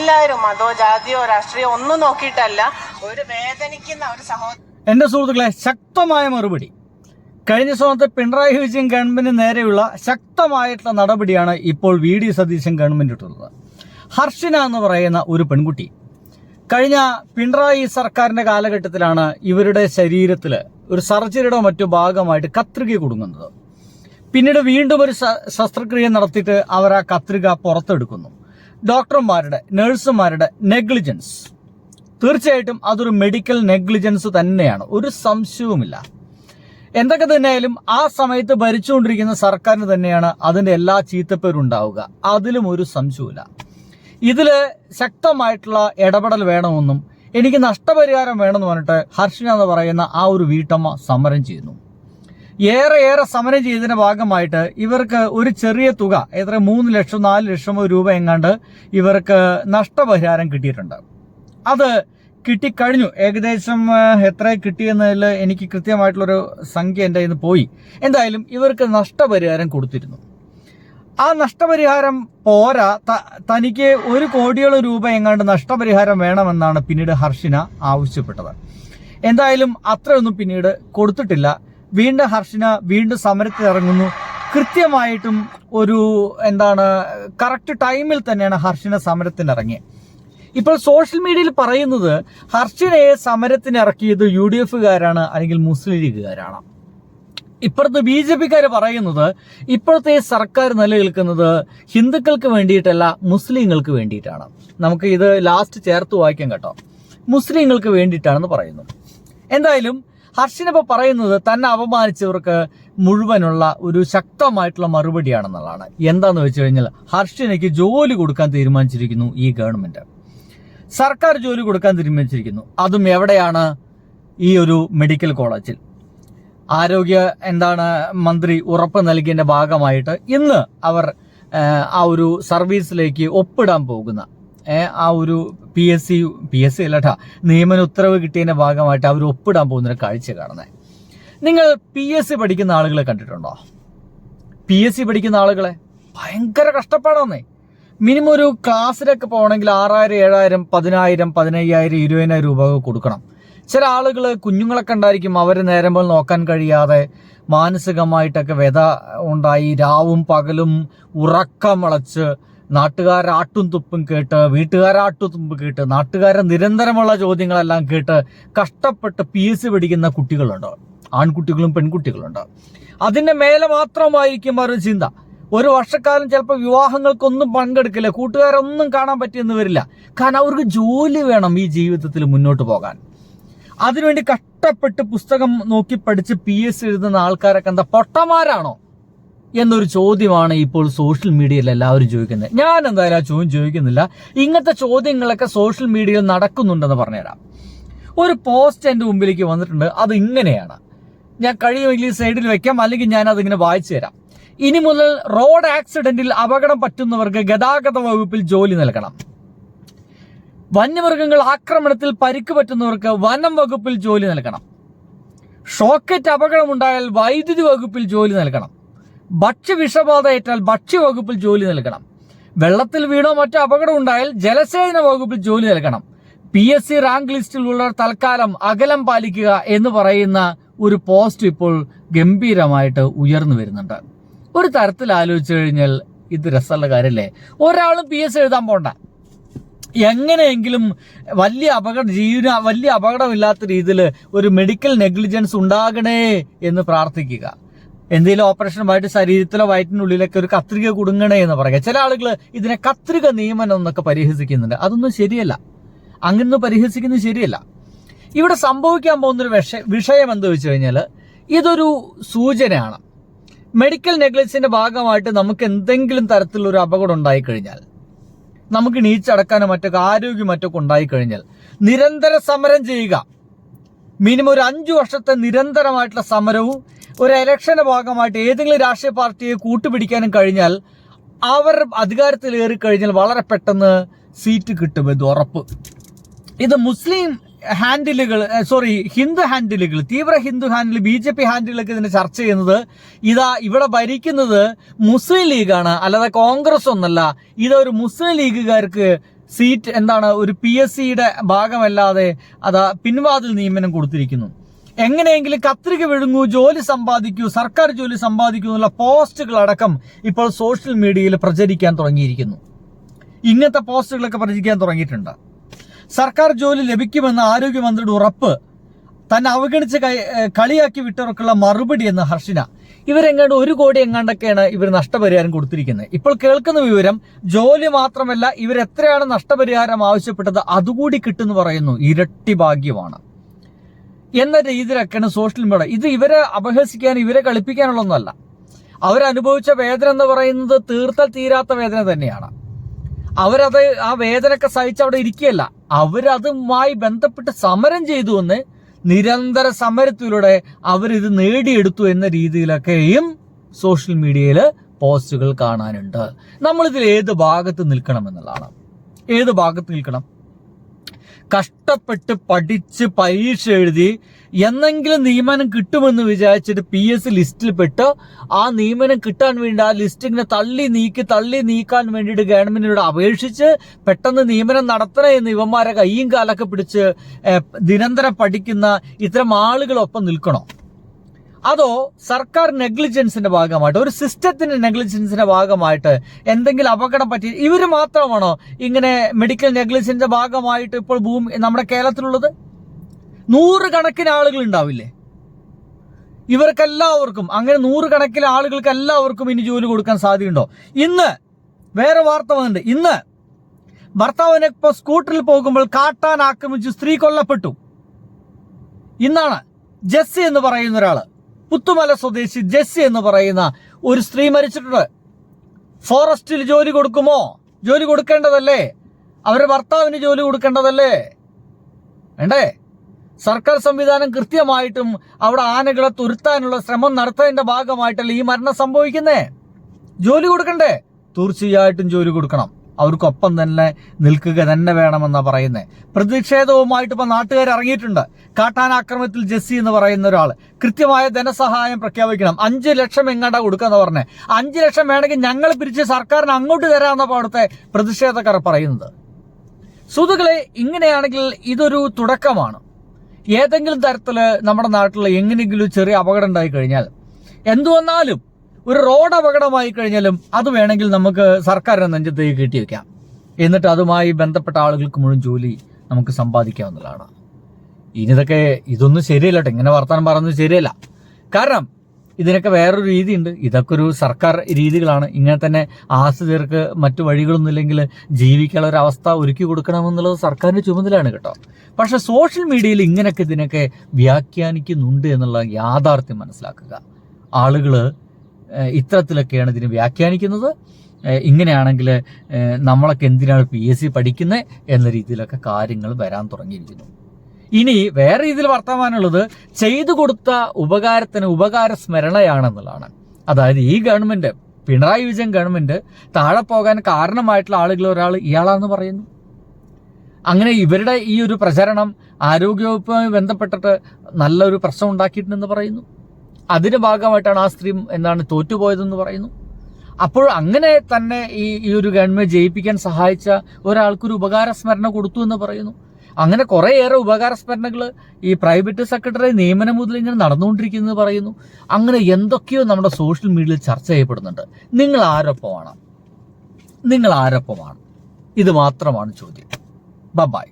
എല്ലാവരും മതോ ജാതിയോ രാഷ്ട്രീയോ ഒന്നും നോക്കിയിട്ടല്ല, ഒരു വേദനിക്കുന്ന ഒരു സഹോദരൻ. എന്റെ സുഹൃത്തുക്കളെ, ശക്തമായ മറുപടി. കഴിഞ്ഞ ദിവസത്തെ പിണറായി വിജയൻ ഗവൺമെന്റിന് നേരെയുള്ള ശക്തമായിട്ടുള്ള നടപടിയാണ് ഇപ്പോൾ VD സതീശൻ ഗവൺമെന്റ് ഇട്ടുള്ളത്. ഹർഷിന എന്ന് പറയുന്ന ഒരു പെൺകുട്ടി കഴിഞ്ഞ പിണറായി സർക്കാരിന്റെ കാലഘട്ടത്തിലാണ് ഇവരുടെ ശരീരത്തിൽ ഒരു സർജറിയുടെ മറ്റു ഭാഗമായിട്ട് കത്രിക കുടുങ്ങുന്നത്. പിന്നീട് വീണ്ടും ഒരു ശസ്ത്രക്രിയ നടത്തിയിട്ട് അവർ ആ കത്രിക പുറത്തെടുക്കുന്നു. ഡോക്ടർമാരുടെ, നഴ്സുമാരുടെ നെഗ്ലിജൻസ്, തീർച്ചയായിട്ടും അതൊരു മെഡിക്കൽ നെഗ്ലിജൻസ് തന്നെയാണ്, ഒരു സംശയവുമില്ല. എന്തൊക്കെ തന്നെയായാലും ആ സമയത്ത് ഭരിച്ചുകൊണ്ടിരിക്കുന്ന സർക്കാരിന് തന്നെയാണ് അതിന്റെ എല്ലാ ചീത്തപ്പേരും ഉണ്ടാവുക, അതിലും ഒരു സംശയവുമില്ല. ഇതില് ശക്തമായിട്ടുള്ള ഇടപെടൽ വേണമെന്നും എനിക്ക് നഷ്ടപരിഹാരം വേണമെന്ന് പറഞ്ഞിട്ട് ഹർഷിന എന്ന് പറയുന്ന ആ ഒരു വീട്ടമ്മ സമരം ചെയ്യുന്നു. ഏറെ സമരം ചെയ്തതിന്റെ ഭാഗമായിട്ട് ഇവർക്ക് ഒരു ചെറിയ തുക, എത്ര 3 ലക്ഷം 4 ലക്ഷം രൂപ എങ്ങാണ്ട് ഇവർക്ക് നഷ്ടപരിഹാരം കിട്ടിയിട്ടുണ്ട്. അത് കിട്ടിക്കഴിഞ്ഞു. ഏകദേശം എത്ര കിട്ടിയെന്നതിൽ എനിക്ക് കൃത്യമായിട്ടുള്ളൊരു സംഖ്യ എൻ്റെ ഇന്ന് പോയി. എന്തായാലും ഇവർക്ക് നഷ്ടപരിഹാരം കൊടുത്തിരുന്നു. ആ നഷ്ടപരിഹാരം പോരാ, തനിക്ക് 1 കോടിയോളം രൂപ എങ്ങാണ്ട് നഷ്ടപരിഹാരം വേണമെന്നാണ് പിന്നീട് ഹർഷിന ആവശ്യപ്പെട്ടത്. എന്തായാലും അത്രയൊന്നും പിന്നീട് കൊടുത്തിട്ടില്ല. വീണ്ടും ഹർഷിന സമരത്തിൽ ഇറങ്ങുന്നു. കൃത്യമായിട്ടും ഒരു കറക്റ്റ് ടൈമിൽ തന്നെയാണ് ഹർഷിന സമരത്തിന് ഇറങ്ങിയത്. ഇപ്പോൾ സോഷ്യൽ മീഡിയയിൽ പറയുന്നത് ഹർഷിനയെ സമരത്തിന് ഇറക്കിയത് UDF-കാരാണ് അല്ലെങ്കിൽ മുസ്ലിം ലീഗുകാരാണ്. ഇപ്പോഴത്തെ BJP-ക്കാർ പറയുന്നത് ഇപ്പോഴത്തെ സർക്കാർ നിലനിൽക്കുന്നത് ഹിന്ദുക്കൾക്ക് വേണ്ടിയിട്ടല്ല, മുസ്ലിങ്ങൾക്ക് വേണ്ടിയിട്ടാണ്. നമുക്ക് ഇത് ലാസ്റ്റ് ചേർത്ത് വായിക്കാം കേട്ടോ. മുസ്ലിങ്ങൾക്ക് വേണ്ടിയിട്ടാണെന്ന് പറയുന്നു. എന്തായാലും ഹർഷിന ഇപ്പോൾ പറയുന്നത് തന്നെ അപമാനിച്ചവർക്ക് മുഴുവനുള്ള ഒരു ശക്തമായിട്ടുള്ള മറുപടിയാണെന്നുള്ളതാണ്. എന്താണെന്ന് വെച്ച് കഴിഞ്ഞാൽ ഹർഷിനയ്ക്ക് ജോലി കൊടുക്കാൻ തീരുമാനിച്ചിരിക്കുന്നു ഈ ഗവൺമെന്റ്. സർക്കാർ ജോലി കൊടുക്കാൻ തീരുമാനിച്ചിരിക്കുന്നു. അതും എവിടെയാണ്? ഈ ഒരു മെഡിക്കൽ കോളേജിൽ. ആരോഗ്യ മന്ത്രി ഉറപ്പ് നൽകിയതിന്റെ ഭാഗമായിട്ട് ഇന്ന് അവർ ആ ഒരു സർവീസിലേക്ക് ഒപ്പിടാൻ പോകുന്ന ആ ഒരു PSC അല്ലട്ടാ, നിയമന ഉത്തരവ് കിട്ടിയതിന്റെ ഭാഗമായിട്ട് അവർ ഒപ്പിടാൻ പോകുന്നൊരു കാഴ്ച കാണുന്നത്. നിങ്ങൾ PSC പഠിക്കുന്ന ആളുകളെ കണ്ടിട്ടുണ്ടോ? PSC പഠിക്കുന്ന ആളുകളെ ഭയങ്കര കഷ്ടപ്പാടാന്നേ. മിനിമം ഒരു ക്ലാസ്സിലൊക്കെ പോകണമെങ്കിൽ 6000, 7000, 10000, 15000, 20000 രൂപ കൊടുക്കണം. ചില ആളുകൾ കുഞ്ഞുങ്ങളൊക്കെ ഉണ്ടായിരിക്കും, അവരെ നേരമ്പോൾ നോക്കാൻ കഴിയാതെ മാനസികമായിട്ടൊക്കെ വ്യത ഉണ്ടായി രാവും പകലും ഉറക്കമളച്ച് നാട്ടുകാരാട്ടും തുപ്പും കേട്ട്, വീട്ടുകാരാട്ടും തുമ്പും കേട്ട്, നാട്ടുകാരെ നിരന്തരമുള്ള ചോദ്യങ്ങളെല്ലാം കേട്ട് കഷ്ടപ്പെട്ട് PSC പഠിക്കുന്ന കുട്ടികളുണ്ട്. ആൺകുട്ടികളും പെൺകുട്ടികളുണ്ട്. അതിന്റെ മേലെ മാത്രമായിരിക്കും അവരുടെ ചിന്ത. ഒരു വർഷക്കാലം ചിലപ്പോൾ വിവാഹങ്ങൾക്കൊന്നും പങ്കെടുക്കില്ല, കൂട്ടുകാരൊന്നും കാണാൻ പറ്റിയെന്ന് വരില്ല. കാരണം അവർക്ക് ജോലി വേണം ഈ ജീവിതത്തിൽ മുന്നോട്ട് പോകാൻ. അതിനുവേണ്ടി കഷ്ടപ്പെട്ട് പുസ്തകം നോക്കി പഠിച്ച് PSC എഴുതുന്ന ആൾക്കാരൊക്കെ പൊട്ടന്മാരാണോ എന്നൊരു ചോദ്യമാണ് ഇപ്പോൾ സോഷ്യൽ മീഡിയയിൽ എല്ലാവരും ചോദിക്കുന്നത്. ഞാൻ എന്തായാലും ആ ചോദ്യം ചോദിക്കുന്നില്ല. ഇങ്ങനത്തെ ചോദ്യങ്ങളൊക്കെ സോഷ്യൽ മീഡിയയിൽ നടക്കുന്നുണ്ടെന്ന് പറഞ്ഞുതരാം. ഒരു പോസ്റ്റ് എൻ്റെ മുമ്പിലേക്ക് വന്നിട്ടുണ്ട്. അത് ഇങ്ങനെയാണ്, ഞാൻ കഴിയുമെങ്കിൽ സൈഡിൽ വെക്കാം, അല്ലെങ്കിൽ ഞാൻ അതിങ്ങനെ വായിച്ചു തരാം. ഇനി മുതൽ റോഡ് ആക്സിഡന്റിൽ അപകടം പറ്റുന്നവർക്ക് ഗതാഗത വകുപ്പിൽ ജോലി നൽകണം. വന്യമൃഗങ്ങൾ ആക്രമണത്തിൽ പരിക്ക് പറ്റുന്നവർക്ക് വനം വകുപ്പിൽ ജോലി നൽകണം. ഷോക്കറ്റ് അപകടമുണ്ടായാൽ വൈദ്യുതി വകുപ്പിൽ ജോലി നൽകണം. ഭക്ഷ്യവിഷബാധ ഏറ്റാൽ ഭക്ഷ്യവകുപ്പിൽ ജോലി നൽകണം. വെള്ളത്തിൽ വീണോ മറ്റോ അപകടം ഉണ്ടായാൽ ജലസേചന വകുപ്പിൽ ജോലി നൽകണം. PSC റാങ്ക് ലിസ്റ്റിലുള്ളവർ തൽക്കാലം അകലം പാലിക്കുക എന്ന് പറയുന്ന ഒരു പോസ്റ്റ് ഇപ്പോൾ ഗംഭീരമായിട്ട് ഉയർന്നു വരുന്നുണ്ട്. ഒരു തരത്തിൽ ആലോചിച്ചു കഴിഞ്ഞാൽ ഇത് രസമുള്ള കാര്യമല്ലേ? ഒരാളും PSC എഴുതാൻ പോണ്ട, എങ്ങനെയെങ്കിലും വലിയ അപകടമില്ലാത്ത രീതിയിൽ ഒരു മെഡിക്കൽ നെഗ്ലിജൻസ് ഉണ്ടാകണേ എന്ന് പ്രാർത്ഥിക്കുക. എന്തെങ്കിലും ഓപ്പറേഷനുമായിട്ട് ശരീരത്തിലോ വയറ്റിനുള്ളിലൊക്കെ ഒരു കത്രിക കുടുങ്ങണേ എന്ന് പറയുക. ചില ആളുകൾ ഇതിനെ കത്രിക നിയമനം എന്നൊക്കെ പരിഹസിക്കുന്നുണ്ട്. അതൊന്നും ശരിയല്ല, അങ്ങനെ പരിഹസിക്കുന്നത് ശരിയല്ല. ഇവിടെ സംഭവിക്കാൻ പോകുന്നൊരു വിഷയം എന്താ വെച്ച് കഴിഞ്ഞാൽ ഇതൊരു സൂചനയാണ്. മെഡിക്കൽ നെഗ്ലിജൻസിന്റെ ഭാഗമായിട്ട് നമുക്ക് എന്തെങ്കിലും തരത്തിലൊരു അപകടം ഉണ്ടായിക്കഴിഞ്ഞാൽ, നമുക്ക് നീച്ചടക്കാനോ മറ്റൊക്കെ ആരോഗ്യം മറ്റൊക്കെ ഉണ്ടായിക്കഴിഞ്ഞാൽ നിരന്തര സമരം ചെയ്യുക. മിനിമം ഒരു 5 വർഷത്തെ നിരന്തരമായിട്ടുള്ള സമരവും ഒരു ഇലക്ഷന്റെ ഭാഗമായിട്ട് ഏതെങ്കിലും രാഷ്ട്രീയ പാർട്ടിയെ കൂട്ടുപിടിക്കാനും കഴിഞ്ഞാൽ, അവർ അധികാരത്തിലേറി കഴിഞ്ഞാൽ വളരെ പെട്ടെന്ന് സീറ്റ് കിട്ടും, ഇത് ഉറപ്പ്. ഇത് മുസ്ലിം ഹാൻഡിലുകൾ, ഹിന്ദു ഹാൻഡിലുകൾ, തീവ്ര ഹിന്ദു ഹാൻഡിൽ, BJP ഹാൻഡിലൊക്കെ ഇതിനെ ചർച്ച ചെയ്യുന്നത് ഇവിടെ ഭരിക്കുന്നത് മുസ്ലിം ലീഗാണ്, അല്ലാതെ കോൺഗ്രസ് ഒന്നല്ല. ഇതൊരു മുസ്ലിം ലീഗുകാർക്ക് സീറ്റ് എന്താണ് ഒരു PSCയുടെ ഭാഗമല്ലാതെ അതാ പിൻവാതിൽ നിയമനം കൊടുത്തിരിക്കുന്നു. എങ്ങനെയെങ്കിലും കത്രിക വിഴുങ്ങൂ, ജോലി സമ്പാദിക്കൂ, സർക്കാർ ജോലി സമ്പാദിക്കൂ എന്നുള്ള പോസ്റ്റുകളടക്കം ഇപ്പോൾ സോഷ്യൽ മീഡിയയിൽ പ്രചരിക്കാൻ തുടങ്ങിയിരിക്കുന്നു. ഇങ്ങനത്തെ പോസ്റ്റുകളൊക്കെ പ്രചരിക്കാൻ തുടങ്ങിയിട്ടുണ്ട്. സർക്കാർ ജോലി ലഭിക്കുമെന്ന് ആരോഗ്യമന്ത്രിയുടെ ഉറപ്പ് തന്നെ അവഗണിച്ച് കളിയാക്കി വിട്ടവർക്കുള്ള മറുപടി എന്ന് ഹർഷിന. ഇവരെങ്ങാണ്ട് 1 കോടി എങ്ങാണ്ടൊക്കെയാണ് ഇവർ നഷ്ടപരിഹാരം കൊടുത്തിരിക്കുന്നത്. ഇപ്പോൾ കേൾക്കുന്ന വിവരം ജോലി മാത്രമല്ല, ഇവരെത്രയാണ് നഷ്ടപരിഹാരം ആവശ്യപ്പെട്ടത് അതുകൂടി കിട്ടുമെന്ന് പറയുന്നു. ഇരട്ടി ഭാഗ്യമാണ് എന്ന രീതിയിലൊക്കെയാണ് സോഷ്യൽ മീഡിയ. ഇത് ഇവരെ അപഹസിക്കാൻ, ഇവരെ കളിപ്പിക്കാനുള്ളതൊന്നുമല്ല. അവരനുഭവിച്ച വേദന എന്ന് പറയുന്നത് തീർത്താൽ തീരാത്ത വേദന തന്നെയാണ്. അവരത് ആ വേദനയൊക്കെ സഹിച്ച് അവിടെ ഇരിക്കുകയല്ല, അവരതുമായി ബന്ധപ്പെട്ട് സമരം ചെയ്തു എന്ന് നിരന്തര സമരത്തിലൂടെ അവരിത് നേടിയെടുത്തു എന്ന രീതിയിലൊക്കെയും സോഷ്യൽ മീഡിയയിൽ പോസ്റ്റുകൾ കാണാനുണ്ട്. നമ്മളിതിൽ ഏത് ഭാഗത്ത് നിൽക്കണം എന്നുള്ളതാണ്. ഏത് ഭാഗത്ത് നിൽക്കണം? കഷ്ടപ്പെട്ട് പഠിച്ച് പരീക്ഷ എഴുതി എന്നെങ്കിലും നിയമനം കിട്ടുമെന്ന് വിചാരിച്ചിട്ട് PSC ലിസ്റ്റിൽപ്പെട്ട് ആ നിയമനം കിട്ടാൻ വേണ്ടി ആ ലിസ്റ്റിങ്ങനെ തള്ളി നീക്കാൻ വേണ്ടിയിട്ട് ഗവൺമെന്റിനോട് അപേക്ഷിച്ച് പെട്ടെന്ന് നിയമനം നടത്തണേ എന്ന് ഇവന്മാരെ കയ്യും കാലൊക്കെ പിടിച്ച് നിരന്തരം പഠിക്കുന്ന ഇത്തരം ആളുകളൊപ്പം നിൽക്കണോ? അതോ സർക്കാർ നെഗ്ലിജൻസിന്റെ ഭാഗമായിട്ട്, ഒരു സിസ്റ്റത്തിന്റെ നെഗ്ലിജൻസിന്റെ ഭാഗമായിട്ട് എന്തെങ്കിലും അപകടം പറ്റി ഇവർ മാത്രമാണോ ഇങ്ങനെ മെഡിക്കൽ നെഗ്ലിജൻസിന്റെ ഭാഗമായിട്ട് ഇപ്പോൾ നമ്മുടെ കേരളത്തിലുള്ളത്? 100 കണക്കിന് ആളുകൾ ഉണ്ടാവില്ലേ? ഇവർക്കെല്ലാവർക്കും അങ്ങനെ 100 കണക്കിന് ആളുകൾക്ക് എല്ലാവർക്കും ഇനി ജോലി കൊടുക്കാൻ സാധ്യതയുണ്ടോ? ഇന്ന് വേറെ വാർത്ത വന്നിട്ടുണ്ട്. ഇന്ന് ഭർത്താവിനെ ഇപ്പോൾ സ്കൂട്ടറിൽ പോകുമ്പോൾ കാട്ടാൻ ആക്രമിച്ചു, സ്ത്രീ കൊല്ലപ്പെട്ടു. ഇന്നാണ് ജെസ്സി എന്ന് പറയുന്ന ഒരാള്, പുത്തുമല സ്വദേശി ജെസ്സി എന്ന് പറയുന്ന ഒരു സ്ത്രീ മരിച്ചിട്ടുണ്ട്. ഫോറസ്റ്റിൽ ജോലി കൊടുക്കുമോ? ജോലി കൊടുക്കേണ്ടതല്ലേ? അവരുടെ ഭർത്താവിന് ജോലി കൊടുക്കേണ്ടതല്ലേ? വേണ്ടേ? സർക്കാർ സംവിധാനം കൃത്യമായിട്ടും അവിടെ ആനകളെ തുരുത്താനുള്ള ശ്രമം നടത്തുന്നതിന്റെ ഭാഗമായിട്ടല്ലേ ഈ മരണം സംഭവിക്കുന്നേ? ജോലി കൊടുക്കണ്ടേ? തീർച്ചയായിട്ടും ജോലി കൊടുക്കണം. അവർക്കൊപ്പം തന്നെ നിൽക്കുക തന്നെ വേണമെന്നാ പറയുന്നത്. പ്രതിഷേധവുമായിട്ട് ഇപ്പൊ നാട്ടുകാർ ഇറങ്ങിയിട്ടുണ്ട്. കാട്ടാനാക്രമണത്തിൽ ജെസ്സി എന്ന് പറയുന്ന ഒരാൾ കൃത്യമായ ധനസഹായം പ്രഖ്യാപിക്കണം. 5 ലക്ഷം എങ്ങാണ്ടാ കൊടുക്കാന്ന് പറഞ്ഞേ. 5 ലക്ഷം വേണമെങ്കിൽ ഞങ്ങൾ പിരിച്ച് സർക്കാരിന് അങ്ങോട്ട് തരാമെന്ന അവിടുത്തെ പ്രതിഷേധക്കാർ പറയുന്നത്. സുഹൃത്തുക്കളെ, ഇങ്ങനെയാണെങ്കിൽ ഇതൊരു തുടക്കമാണ്. ഏതെങ്കിലും തരത്തില് നമ്മുടെ നാട്ടിൽ എങ്ങനെയെങ്കിലും ചെറിയ അപകടം ഉണ്ടായി കഴിഞ്ഞാൽ, എന്തു വന്നാലും ഒരു റോഡ് അപകടമായി കഴിഞ്ഞാലും അത് വേണമെങ്കിൽ നമുക്ക് സർക്കാരിന്റെ നെഞ്ചത്തേക്ക് കെട്ടിവെക്കാം. എന്നിട്ട് അതുമായി ബന്ധപ്പെട്ട ആളുകൾക്ക് മുഴുവൻ ജോലി നമുക്ക് സമ്പാദിക്കാവുന്നതാണ്. ഇതൊന്നും ശരിയല്ല കേട്ടോ. ഇങ്ങനെ വർത്തമാനം പറയുന്നത് ശരിയല്ല. കാരണം ഇതിനൊക്കെ വേറൊരു രീതിയുണ്ട്. ഇതൊക്കെ ഒരു സർക്കാർ രീതികളാണ്. ഇങ്ങനെ തന്നെ ആശ്രിതർക്ക് മറ്റു വഴികളൊന്നും ഇല്ലെങ്കിൽ ജീവിക്കാനുള്ള ഒരു അവസ്ഥ ഒരുക്കി കൊടുക്കണമെന്നുള്ളത് സർക്കാരിന്റെ ചുമതലയാണ് കേട്ടോ. പക്ഷെ സോഷ്യൽ മീഡിയയിൽ ഇങ്ങനെയൊക്കെ ഇതിനൊക്കെ വ്യാഖ്യാനിക്കുന്നുണ്ട് എന്നുള്ള യാഥാർത്ഥ്യം മനസ്സിലാക്കുക. ആളുകള് ഇത്തരത്തിലൊക്കെയാണ് ഇതിനെ വ്യാഖ്യാനിക്കുന്നത്. ഇങ്ങനെയാണെങ്കിൽ നമ്മളൊക്കെ എന്തിനാണ് PSC പഠിക്കുന്നത് എന്ന രീതിയിലൊക്കെ കാര്യങ്ങൾ വരാൻ തുടങ്ങിയിരിക്കുന്നു. ഇനി വേറെ രീതിയിൽ വർത്തമാനമുള്ളത് ചെയ്തു കൊടുത്ത ഉപകാരത്തിന് ഉപകാര സ്മരണയാണെന്നുള്ളതാണ്. അതായത് ഈ ഗവൺമെന്റ്, പിണറായി വിജയൻ ഗവൺമെന്റ് താഴെ പോകാൻ കാരണമായിട്ടുള്ള ആളുകൾ ഒരാൾ ഇയാളാണെന്ന് പറയുന്നു. അങ്ങനെ ഇവരുടെ ഈ ഒരു പ്രചരണം ആരോഗ്യവകുപ്പുമായി ബന്ധപ്പെട്ടിട്ട് നല്ലൊരു പ്രശ്നം ഉണ്ടാക്കിയിട്ടുണ്ടെന്ന് പറയുന്നു. അതിന്റെ ഭാഗമായിട്ടാണ് ആ സ്ത്രീ തോറ്റുപോയതെന്ന് പറയുന്നു. അപ്പോൾ അങ്ങനെ തന്നെ ഈ ഒരു ഗവൺമെന്റ് ജയിപ്പിക്കാൻ സഹായിച്ച ഒരാൾക്കൊരു ഉപകാര സ്മരണ കൊടുത്തു എന്ന് പറയുന്നു. അങ്ങനെ കുറേയേറെ ഉപകാര സ്മരണകൾ ഈ പ്രൈവറ്റ് സെക്രട്ടറി നിയമനം മുതൽ ഇങ്ങനെ നടന്നുകൊണ്ടിരിക്കുന്നത് പറയുന്നു. അങ്ങനെ എന്തൊക്കെയോ നമ്മുടെ സോഷ്യൽ മീഡിയയിൽ ചർച്ച ചെയ്യപ്പെടുന്നുണ്ട്. നിങ്ങൾ ആരൊപ്പമാണ്? ഇത് മാത്രമാണ് ചോദ്യം. ബൈ.